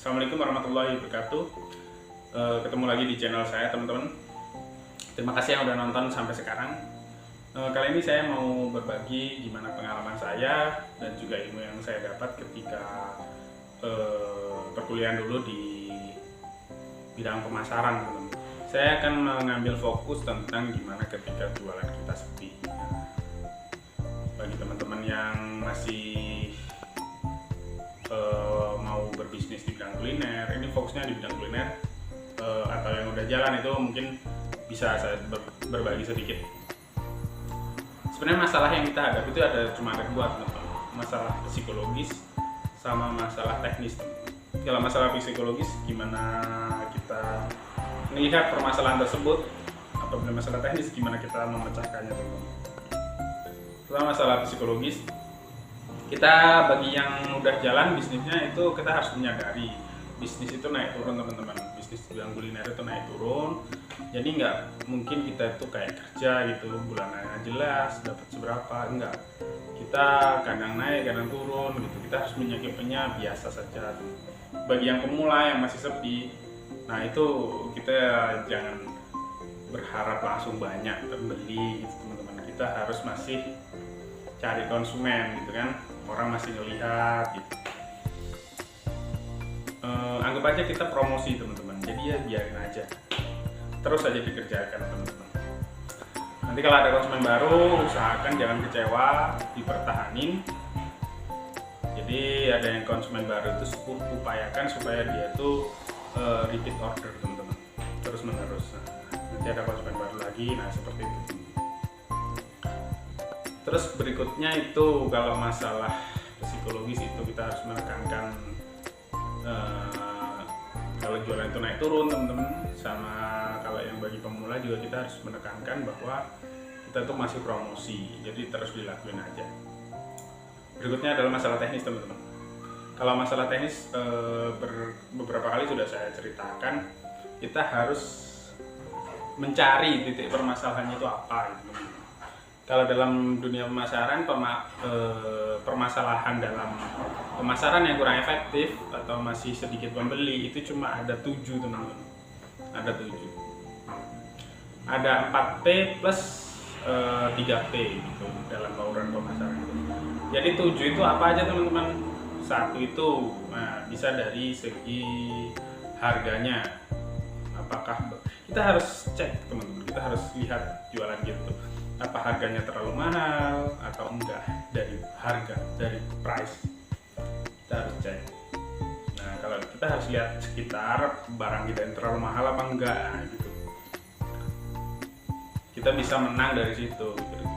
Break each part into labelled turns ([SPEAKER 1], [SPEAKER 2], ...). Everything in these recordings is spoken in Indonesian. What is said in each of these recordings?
[SPEAKER 1] Assalamualaikum warahmatullahi wabarakatuh. Ketemu lagi di channel saya, teman-teman. Terima kasih yang udah nonton sampai sekarang. Kali ini saya mau berbagi gimana pengalaman saya dan juga ilmu yang saya dapat ketika perkuliahan dulu di bidang pemasaran, teman-teman. Saya akan mengambil fokus tentang gimana ketika jualan kita sepi. Bagi teman-teman yang masih mau berbisnis di bidang kuliner, ini fokusnya di bidang kuliner, atau yang udah jalan itu mungkin bisa saya berbagi sedikit. Sebenarnya masalah yang kita hadapi itu cuma ada dua, teman-teman. Masalah psikologis sama masalah teknis, teman-teman. Kalau masalah psikologis, gimana kita melihat permasalahan tersebut, apabila masalah teknis, gimana kita memecahkannya, teman-teman. Pertama, masalah psikologis, kita bagi yang udah jalan bisnisnya itu kita harus menyadari bisnis itu naik turun, teman-teman. Bisnis bidang kuliner itu naik turun, jadi nggak mungkin kita itu kayak kerja gitu bulanannya jelas dapat seberapa, enggak. Kita kadang naik kadang turun gitu, kita harus menyikapinya biasa saja. Bagi yang pemula yang masih sepi, nah itu kita jangan berharap langsung banyak terbeli gitu, teman-teman. Kita harus masih cari konsumen gitu kan, orang masih ngelihat gitu. Anggap aja kita promosi, teman-teman, jadi ya biarin aja, terus aja dikerjakan, teman-teman. Nanti kalau ada konsumen baru, usahakan jangan kecewa, dipertahanin. Jadi ada yang konsumen baru itu upayakan supaya dia tuh repeat order, teman-teman, terus menerus. Nanti ada konsumen baru lagi, nah seperti itu, teman-teman. Terus berikutnya itu kalau masalah psikologis itu kita harus menekankan kalau jualan itu naik turun, teman-teman. Sama kalau yang bagi pemula juga kita harus menekankan bahwa kita tuh masih promosi, jadi terus dilakuin aja. Berikutnya adalah masalah teknis, teman-teman. Kalau masalah teknis beberapa kali sudah saya ceritakan, kita harus mencari titik permasalahannya itu apa gitu. Kalau dalam dunia pemasaran, permasalahan dalam pemasaran yang kurang efektif atau masih sedikit pembeli itu cuma ada 7, teman-teman. Ada 7. Ada 4P plus 3P gitu dalam bauran pemasaran itu. Jadi 7 itu apa aja, teman-teman? 1 itu bisa dari segi harganya. Apakah kita harus cek, teman-teman, kita harus lihat jualan gitu, apa harganya terlalu mahal atau enggak. Dari harga, dari price kita harus cek. Nah, kalau kita harus lihat sekitar barang kita yang terlalu mahal apa enggak gitu, kita bisa menang dari situ.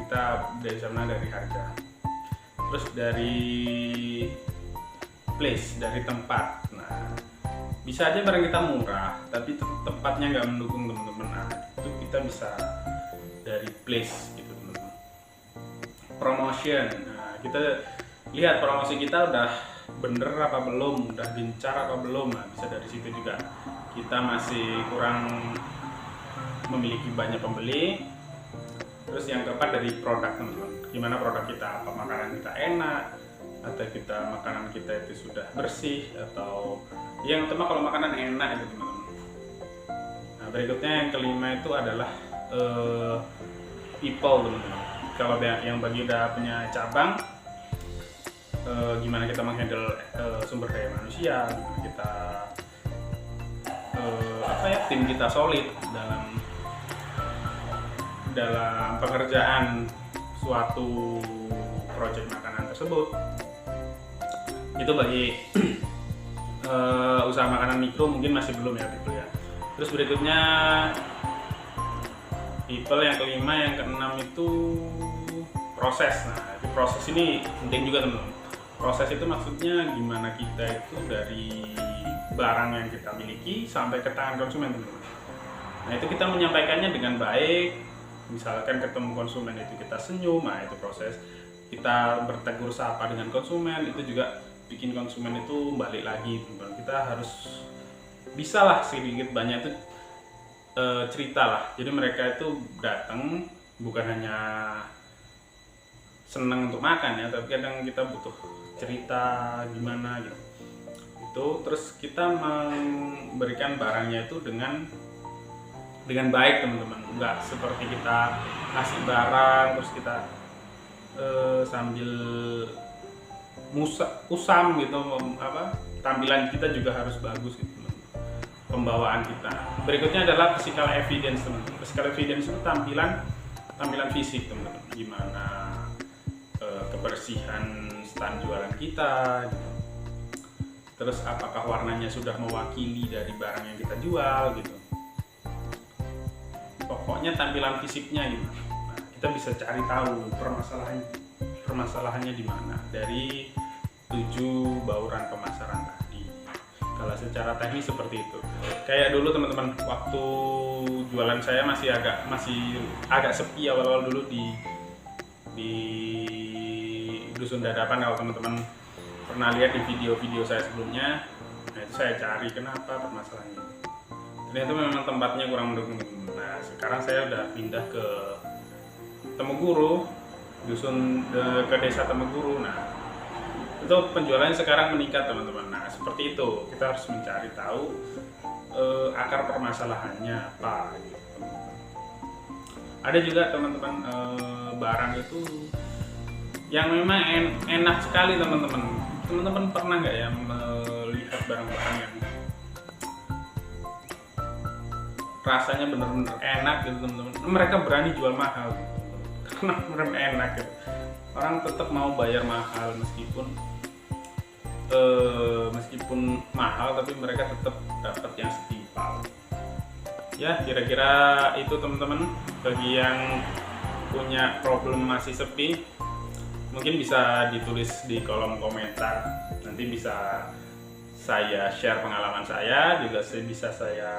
[SPEAKER 1] Kita bisa menang dari harga. Terus dari place, dari tempat. Nah, bisa aja barang kita murah tapi tempatnya nggak mendukung, teman-teman. Nah, itu kita bisa dari place gitu, teman-teman. Promotion, nah, kita lihat promosi kita udah bener apa belum, udah gencar apa belum. Nah, bisa dari situ juga kita masih kurang memiliki banyak pembeli. Terus yang keempat dari produk, teman-teman. Gimana produk kita, apa makanan kita enak, atau kita makanan kita itu sudah bersih, atau yang utama kalau makanan enak itu, teman-teman. Nah, berikutnya yang kelima itu adalah people, teman-teman. Kalau yang bagi udah punya cabang, gimana kita menghandle sumber daya manusia, gimana kita tim kita solid dalam pekerjaan suatu proyek makanan tersebut. Itu bagi usaha makanan mikro mungkin masih belum ya, people ya. Terus berikutnya people yang kelima, yang keenam itu proses. Nah, proses ini penting juga, teman-teman. Proses itu maksudnya gimana kita itu dari barang yang kita miliki sampai ke tangan konsumen, teman-teman. Nah, itu kita menyampaikannya dengan baik. Misalkan ketemu konsumen itu kita senyum, nah itu proses. Kita bertegur sapa dengan konsumen, itu juga bikin konsumen itu balik lagi, teman-teman. Kita harus bisa lah sedikit banyak itu cerita lah. Jadi mereka itu datang bukan hanya senang untuk makan ya, tapi kadang kita butuh cerita gimana gitu. itu, terus kita memberikan barangnya itu dengan baik teman-teman, nggak seperti kita kasih barang terus kita sambil usam gitu, tampilan kita juga harus bagus gitu, pembawaan kita. Berikutnya adalah physical evidence teman-teman. Physical evidence itu tampilan fisik teman-teman, gimana kebersihan stand jualan kita gitu. Terus apakah warnanya sudah mewakili dari barang yang kita jual gitu. Pokoknya tampilan fisiknya gitu. Nah, kita bisa cari tahu permasalahannya di mana dari 7 bauran pemasaran tadi. Kalau secara teknis seperti itu. Kayak dulu teman-teman, waktu jualan saya masih agak sepi awal-awal dulu di Dusun Dadapan. Kalau teman-teman pernah lihat di video-video saya sebelumnya, nah itu saya cari kenapa permasalahannya. Ternyata memang tempatnya kurang mendukung. Nah sekarang saya udah pindah ke Temeguru, ke desa Temeguru. Nah itu penjualannya sekarang meningkat teman-teman. Nah seperti itu, kita harus mencari tahu akar permasalahannya apa gitu. Ada juga teman-teman barang itu yang memang enak sekali teman-teman. Teman-teman pernah nggak ya melihat barang-barang yang rasanya benar-benar enak gitu teman-teman? Mereka berani jual mahal gitu, karena benar enak gitu. Orang tetap mau bayar mahal meskipun mahal, tapi mereka tetap dapat yang setimpal. Ya kira-kira itu teman-teman. Bagi yang punya problem masih sepi, mungkin bisa ditulis di kolom komentar, nanti bisa saya share pengalaman saya, juga bisa saya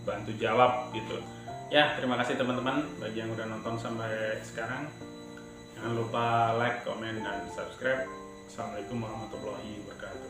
[SPEAKER 1] bantu jawab gitu ya. Terima kasih teman-teman bagi yang udah nonton sampai sekarang. Jangan lupa like, komen, dan subscribe. Assalamualaikum warahmatullahi wabarakatuh.